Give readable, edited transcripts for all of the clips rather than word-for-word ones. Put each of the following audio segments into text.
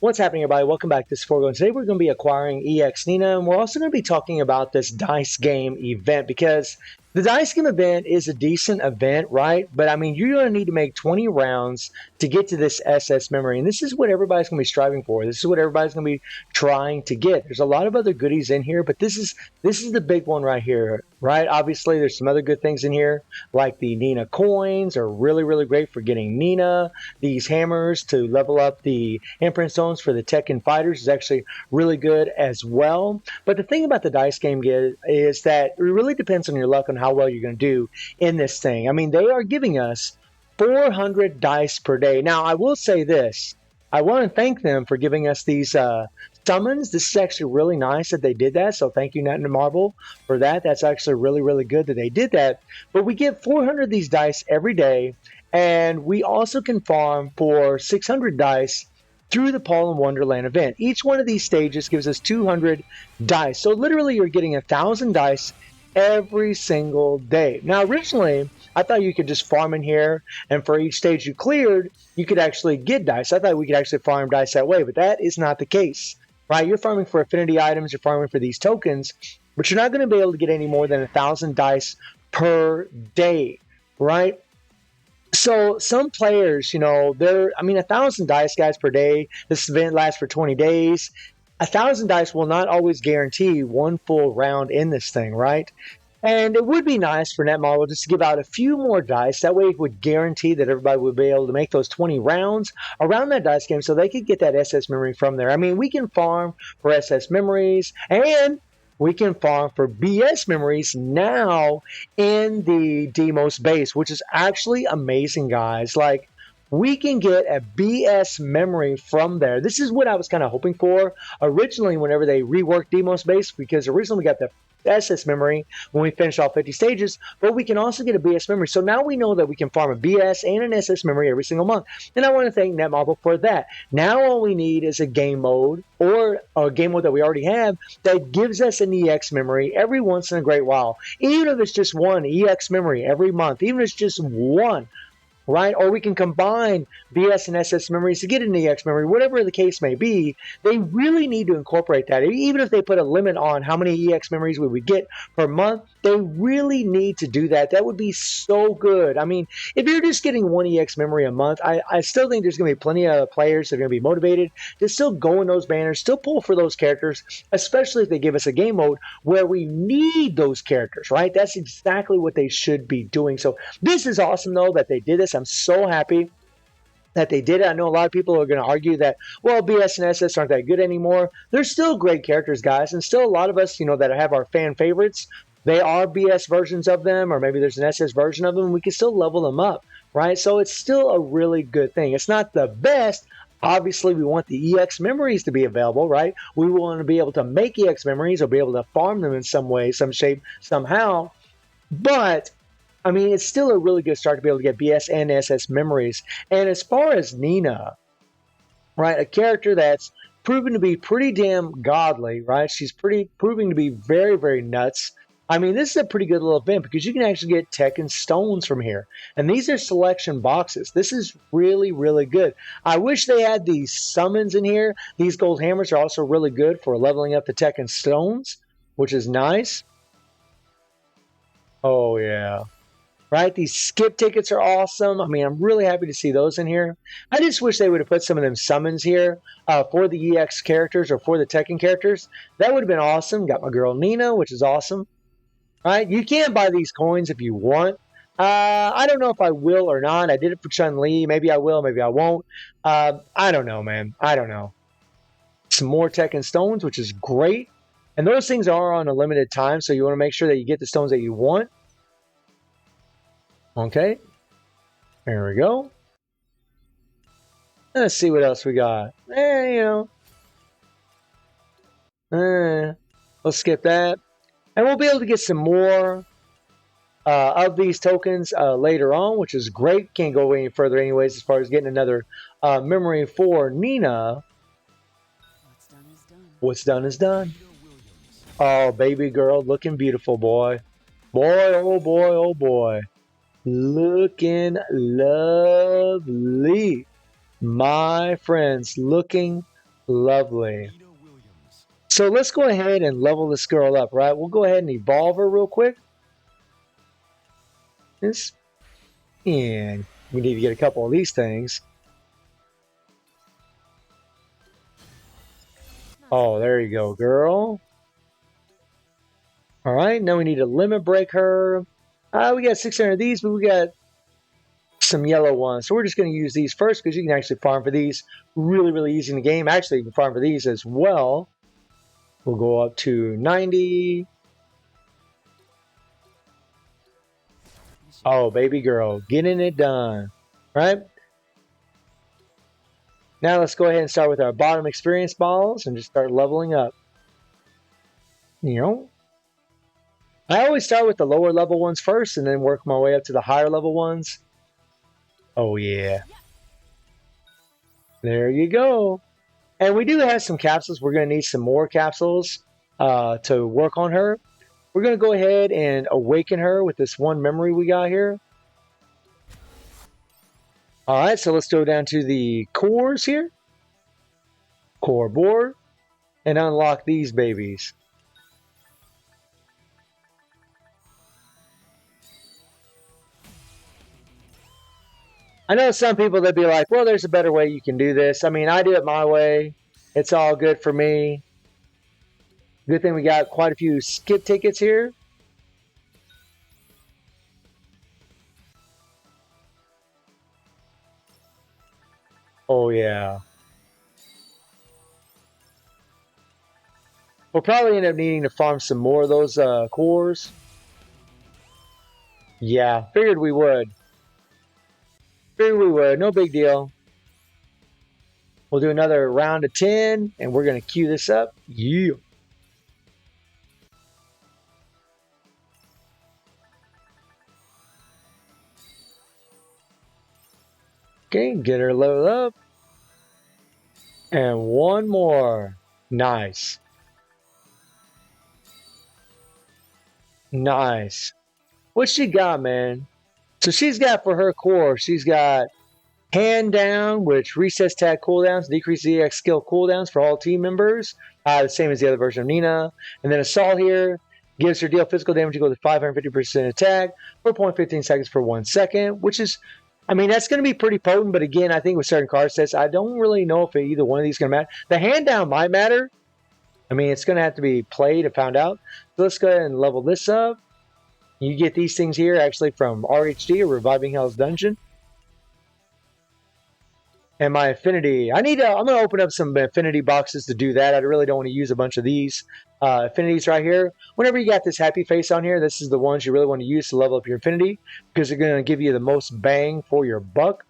What's happening, everybody? Welcome back to this Forgo. Today we're going to be acquiring EX Nina, and we're also going to be talking about this dice game event because the dice game event is a decent event, right? But I mean, you're going to need to make 20 rounds to get to this SS memory, and this is what everybody's going to be striving for. This is what everybody's going to be trying to get. There's a lot of other goodies in here, but this is the big one right here, right? Obviously, there's some other good things in here, like the Nina coins are really great for getting Nina. These hammers to level up the imprint stones for the Tekken fighters is actually really good as well. But the thing about the dice game is that it really depends on your luck on how well you're going to do in this thing. I mean, they are giving us 400 dice per day. Now, I will say this. I want to thank them for giving us these summons. This is actually really nice that they did that. So thank you, Nat and Marble, for that. That's actually really good that they did that. But we get 400 of these dice every day. And we also can farm for 600 dice through the Paul and Wonderland event. Each one of these stages gives us 200 dice. So literally you're getting 1,000 dice every single day. Now originally, I thought you could just farm in here, and for each stage you cleared, you could actually get dice. I thought we could actually farm dice that way, but that is not the case, right? You're farming for affinity items, you're farming for these tokens, but you're not going to be able to get any more than 1,000 dice per day, right? So some players, I mean, 1,000 dice, guys, per day. This event lasts for 20 days. 1,000 dice will not always guarantee one full round in this thing, right? And it would be nice for Netmarble just to give out a few more dice. That way it would guarantee that everybody would be able to make those 20 rounds around that dice game so they could get that SS memory from there. I mean, we can farm for SS memories, and we can farm for BS memories now in the Demos base, which is actually amazing, guys. Like, we can get a BS memory from there. This is what I was kind of hoping for originally whenever they reworked Demos base, because originally we got the SS memory when we finish all 50 stages, but we can also get a BS memory. So now we know that we can farm a BS and an SS memory every single month. And I want to thank Netmarble for that. Now all we need is a game mode or a game mode that we already have that gives us an EX memory every once in a great while. Even if it's just one EX memory every month, even if it's just one, right? Or we can combine BS and SS memories to get an EX memory, whatever the case may be. They really need to incorporate that. Even if they put a limit on how many EX memories we would get per month, they really need to do that. That would be so good. I mean, if you're just getting one EX memory a month, I still think there's going to be plenty of players that are going to be motivated to still go in those banners, still pull for those characters, especially if they give us a game mode where we need those characters, right? That's exactly what they should be doing. So this is awesome, though, that they did this. I'm so happy that they did it. I know a lot of people are going to argue that, well, BS and SS aren't that good anymore. They're still great characters, guys, and still a lot of us, that have our fan favorites, they are BS versions of them, or maybe there's an SS version of them. We can still level them up, right? So it's still a really good thing. It's not the best. Obviously, we want the EX memories to be available, right? We want to be able to make EX memories or be able to farm them in some way, some shape, somehow. But I mean, it's still a really good start to be able to get BS and SS memories. And as far as Nina, right, a character that's proven to be pretty damn godly, right? She's proving to be very nuts. I mean, this is a pretty good little event because you can actually get Tekken stones from here. And these are selection boxes. This is really good. I wish they had these summons in here. These gold hammers are also really good for leveling up the Tekken stones, which is nice. Oh, yeah. Right? These skip tickets are awesome. I mean, I'm really happy to see those in here. I just wish they would have put some of them summons here for the EX characters or for the Tekken characters. That would have been awesome. Got my girl Nina, which is awesome. Right? You can buy these coins if you want. I don't know if I will or not. I did it for Chun-Li. Maybe I will, maybe I won't. I don't know, man. I don't know. Some more Tekken stones, which is great. And those things are on a limited time, so you want to make sure that you get the stones that you want. Okay, there we go. Let's see what else we got. Let's skip that. And we'll be able to get some more of these tokens later on, which is great. Can't go any further anyways as far as getting another memory for Nina. What's done is done. Oh, baby girl, looking beautiful, boy. Boy, oh boy, oh boy. Looking lovely, my friends, looking Lovely. So let's go ahead and level this girl up, right? We'll go ahead and evolve her real quick. This, and we need to get a couple of these things. Oh, there you go, girl. All right, now we need to limit break her. We got 600 of these, but we got some yellow ones. So we're just going to use these first because you can actually farm for these really, really easy in the game. Actually, you can farm for these as well. We'll go up to 90. Oh, baby girl, getting it done, right? Now let's go ahead and start with our bottom experience balls and just start leveling up. You know, I always start with the lower level ones first and then work my way up to the higher level ones. Oh, yeah. There you go. And we do have some capsules. We're going to need some more capsules to work on her. We're going to go ahead and awaken her with this one memory we got here. All right, so let's go down to the cores here. Core board. And unlock these babies. I know some people that be like, well, there's a better way you can do this. I mean, I do it my way. It's all good for me. Good thing we got quite a few skip tickets here. Oh, yeah. We'll probably end up needing to farm some more of those cores. Yeah, figured we would. No big deal. We'll do another round of 10, and we're going to queue this up. Yeah. Okay, get her leveled up. And one more. Nice. Nice. What she got, man? So she's got for her core, she's got hand down, which resets tag cooldowns, decreases EX skill cooldowns for all team members, the same as the other version of Nina. And then assault here gives her deal physical damage equal to 550% attack for 0.15 seconds per 1 second, which is, I mean, that's going to be pretty potent. But again, I think with certain card sets, I don't really know if either one of these is going to matter. The hand down might matter. I mean, it's going to have to be played and found out. So let's go ahead and level this up. You get these things here actually from RHD, or Reviving Hell's Dungeon. And my Affinity, I'm going to open up some Affinity boxes to do that. I really don't want to use a bunch of these Affinities right here. Whenever you got this happy face on here, this is the ones you really want to use to level up your Affinity because they're going to give you the most bang for your buck.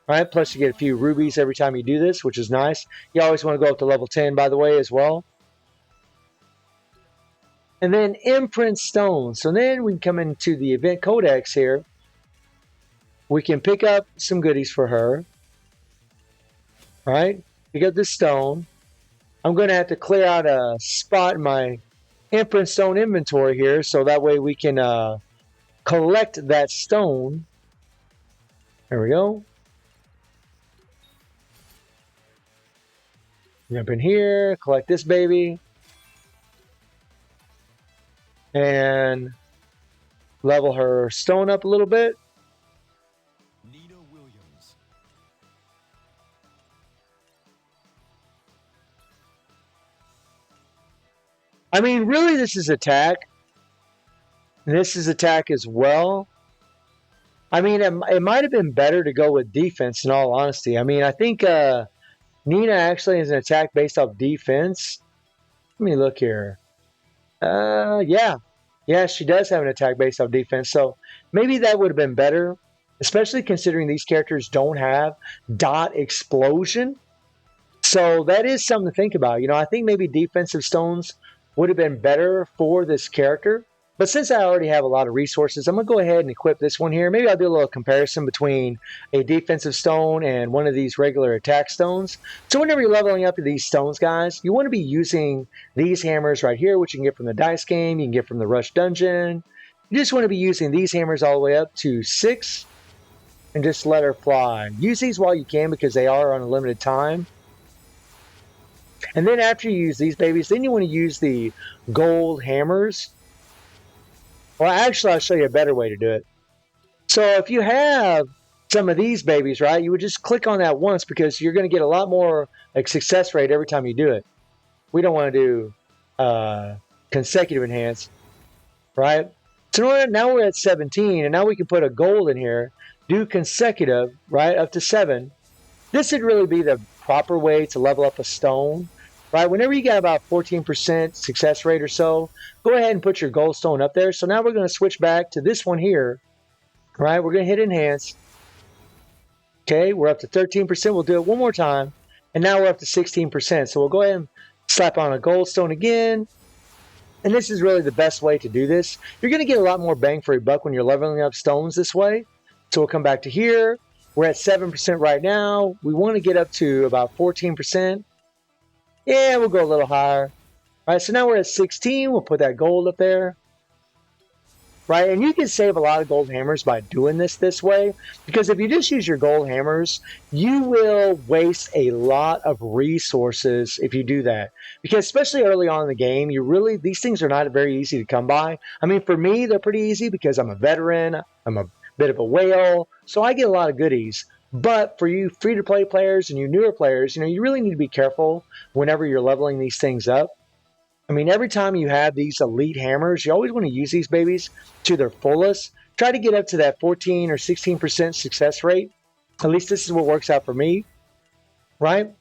All right, plus you get a few rubies every time you do this, which is nice. You always want to go up to level 10, by the way, as well. And then imprint stones. So then we can come into the event codex here. We can pick up some goodies for her. All right, pick up this stone. I'm going to have to clear out a spot in my imprint stone inventory here, so that way we can collect that stone. There we go. Jump in here, collect this baby. And level her stone up a little bit. I mean, really, this is attack. This is attack as well. I mean, it might have been better to go with defense, in all honesty. I mean, I think Nina actually is an attack based off defense. Let me look here. Yeah. Yeah, she does have an attack based off defense. So maybe that would have been better, especially considering these characters don't have dot explosion. So that is something to think about. You know, I think maybe defensive stones would have been better for this character. But since I already have a lot of resources, I'm going to go ahead and equip this one here. Maybe I'll do a little comparison between a defensive stone and one of these regular attack stones. So whenever you're leveling up these stones, guys, you want to be using these hammers right here, which you can get from the dice game, you can get from the rush dungeon. You just want to be using these hammers all the way up to 6. and just let her fly. Use these while you can because they are on a limited time. And then after you use these babies, then you want to use the gold hammers. Well, actually, I'll show you a better way to do it. So if you have some of these babies, right, you would just click on that once because you're going to get a lot more like success rate every time you do it. We don't want to do consecutive enhance, right? So now we're at 17, and now we can put a gold in here, do consecutive, right, up to 7. This would really be the proper way to level up a stone, right? Whenever you get about 14% success rate or so, go ahead and put your gold stone up there. So now we're going to switch back to this one here, right? We're going to hit enhance. Okay, we're up to 13%. We'll do it one more time. And now we're up to 16%. So we'll go ahead and slap on a gold stone again. And this is really the best way to do this. You're going to get a lot more bang for your buck when you're leveling up stones this way. So we'll come back to here. We're at 7% right now. We want to get up to about 14%. Yeah, we'll go a little higher. All right, so now we're at 16. We'll put that gold up there. Right, and you can save a lot of gold hammers by doing this way, because if you just use your gold hammers, you will waste a lot of resources if you do that. Because especially early on in the game, these things are not very easy to come by. I mean, for me, they're pretty easy because I'm a veteran, I'm a bit of a whale, so I get a lot of goodies. But for you free-to-play players and you newer players, you really need to be careful whenever you're leveling these things up. I mean, every time you have these elite hammers, you always want to use these babies to their fullest. Try to get up to that 14 or 16% success rate. At least this is what works out for me, right?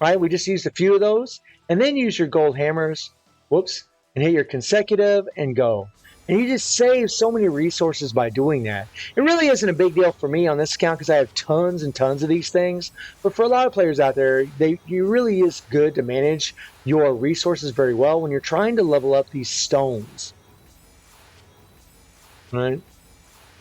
Right? We just used a few of those. And then use your gold hammers, whoops, and hit your consecutive and go. And you just save so many resources by doing that. It really isn't a big deal for me on this account because I have tons and tons of these things. But for a lot of players out there, it really is good to manage your resources very well when you're trying to level up these stones. Right?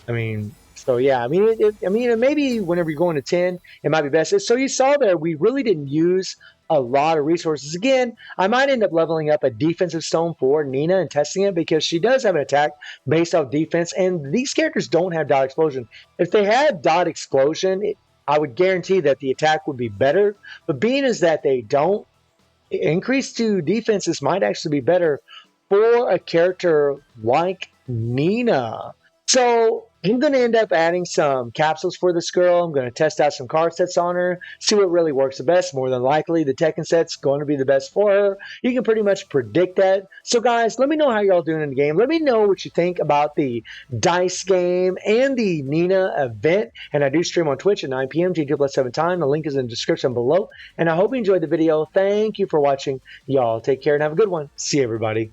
I mean, so yeah, I mean, maybe whenever you're going to 10, it might be best. So you saw there, we really didn't use a lot of resources. Again, I might end up leveling up a defensive stone for Nina and testing it because she does have an attack based off defense, and these characters don't have dot explosion. If they had dot explosion, I would guarantee that the attack would be better. But being as that they don't, increase to defenses might actually be better for a character like Nina. So I'm going to end up adding some capsules for this girl. I'm going to test out some card sets on her, see what really works the best. More than likely, the Tekken set's going to be the best for her. You can pretty much predict that. So guys, let me know how y'all doing in the game. Let me know what you think about the dice game and the Nina event. And I do stream on Twitch at 9 p.m. G2+7 time. The link is in the description below. And I hope you enjoyed the video. Thank you for watching. Y'all take care and have a good one. See you, everybody.